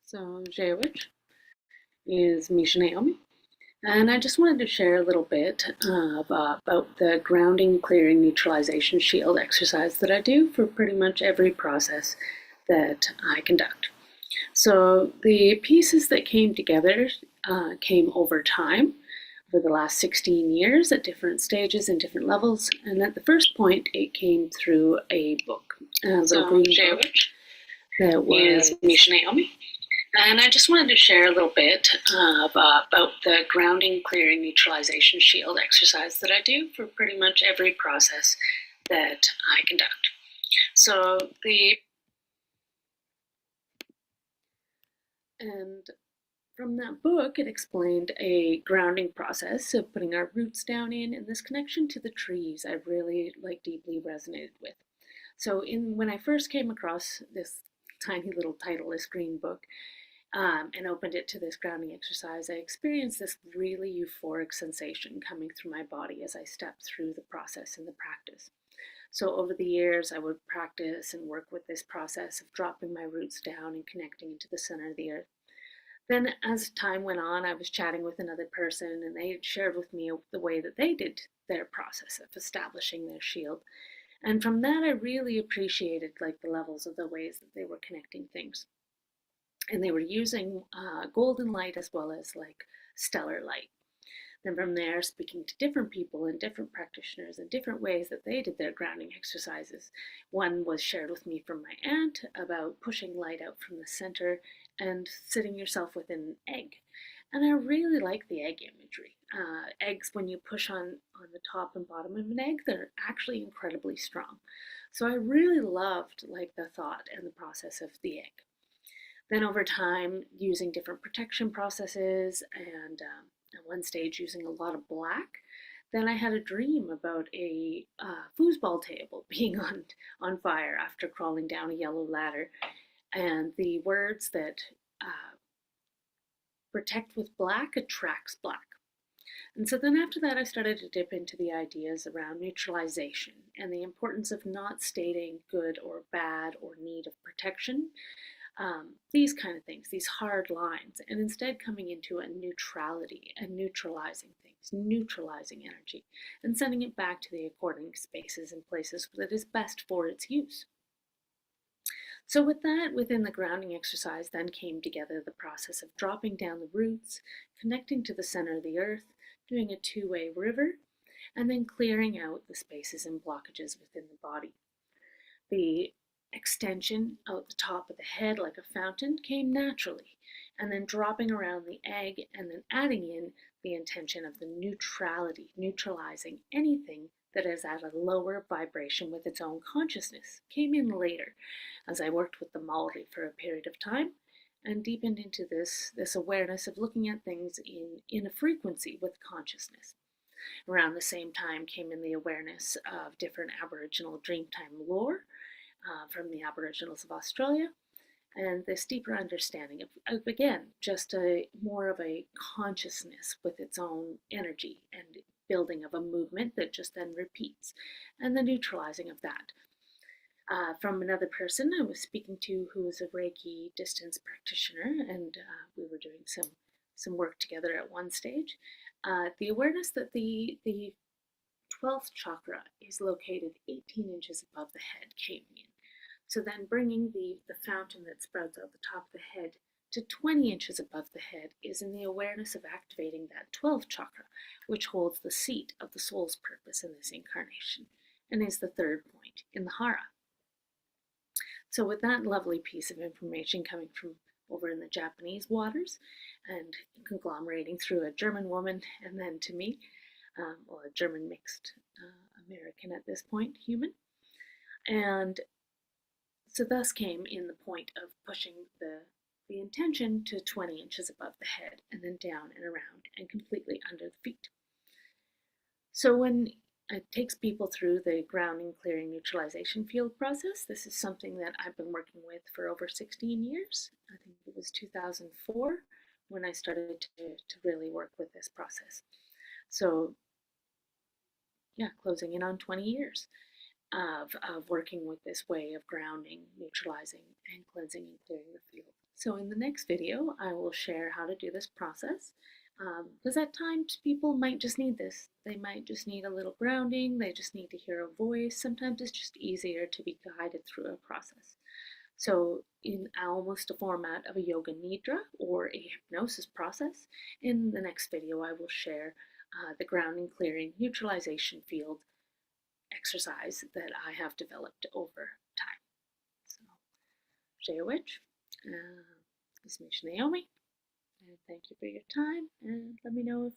So Jewich is Misha Naomi, and I just wanted to share a little bit about the grounding, clearing, neutralization shield exercise that I do for pretty much every process that I conduct. So the pieces that came together came over time, over the last 16 years at different stages and different levels. And at the first point, it came through a book, the Green Book, that was Misha Naomi. And I just wanted to share a little bit about the grounding, clearing, neutralization shield exercise that I do for pretty much every process that I conduct. So from that book, it explained a grounding process of putting our roots down in, and this connection to the trees I really deeply resonated with. So when I first came across this tiny little Titleist green book, and opened it to this grounding exercise, I experienced this really euphoric sensation coming through my body as I stepped through the process and the practice. So over the years, I would practice and work with this process of dropping my roots down and connecting into the center of the earth. Then as time went on, I was chatting with another person, and they had shared with me the way that they did their process of establishing their shield. And from that, I really appreciated the levels of the ways that they were connecting things. And they were using golden light as well as stellar light. Then from there, speaking to different people and different practitioners and different ways that they did their grounding exercises. One was shared with me from my aunt about pushing light out from the center and sitting yourself within an egg. And I really like the egg imagery. Eggs, when you push on the top and bottom of an egg, they're actually incredibly strong. So I really loved the thought and the process of the egg. Then over time, using different protection processes and at one stage using a lot of black, then I had a dream about a foosball table being on fire after crawling down a yellow ladder. And the words that protect with black attracts black. And so then after that, I started to dip into the ideas around neutralization and the importance of not stating good or bad or need of protection. These kind of things, these hard lines, and instead coming into a neutrality and neutralizing things, neutralizing energy, and sending it back to the according spaces and places that is best for its use. So with that, within the grounding exercise, then came together the process of dropping down the roots, connecting to the center of the earth, doing a two-way river, and then clearing out the spaces and blockages within the body. The extension out the top of the head like a fountain came naturally, and then dropping around the egg and then adding in the intention of the neutrality, neutralizing anything that is at a lower vibration with its own consciousness, came in later as I worked with the Maori for a period of time and deepened into this awareness of looking at things in a frequency with consciousness. Around the same time came in the awareness of different Aboriginal Dreamtime lore from the Aboriginals of Australia, and this deeper understanding of again, just more of a consciousness with its own energy and building of a movement that just then repeats, and the neutralizing of that. From another person I was speaking to who was a Reiki distance practitioner, and we were doing some work together at one stage. The awareness that the 12th chakra is located 18 inches above the head came in. So then bringing the fountain that sprouts out the top of the head to 20 inches above the head is in the awareness of activating that 12th chakra, which holds the seat of the soul's purpose in this incarnation, and is the third point in the hara. So with that lovely piece of information coming from over in the Japanese waters and conglomerating through a German woman and then to me, well, a German mixed American at this point, human. And so thus came in the point of pushing the intention to 20 inches above the head and then down and around and completely under the feet. So when it takes people through the grounding, clearing, neutralization field process, this is something that I've been working with for over 16 years. I think it was 2004 when I started to really work with this process. So yeah, closing in on 20 years of working with this way of grounding, neutralizing, and cleansing and clearing the field. So in the next video, I will share how to do this process because at times people might just need this. They might just need a little grounding, they just need to hear a voice. Sometimes it's just easier to be guided through a process. So in almost a format of a yoga nidra or a hypnosis process, in the next video I will share the grounding, clearing, neutralization field exercise that I have developed over time. So, Jayawitch, this is Naomi, and thank you for your time, and let me know if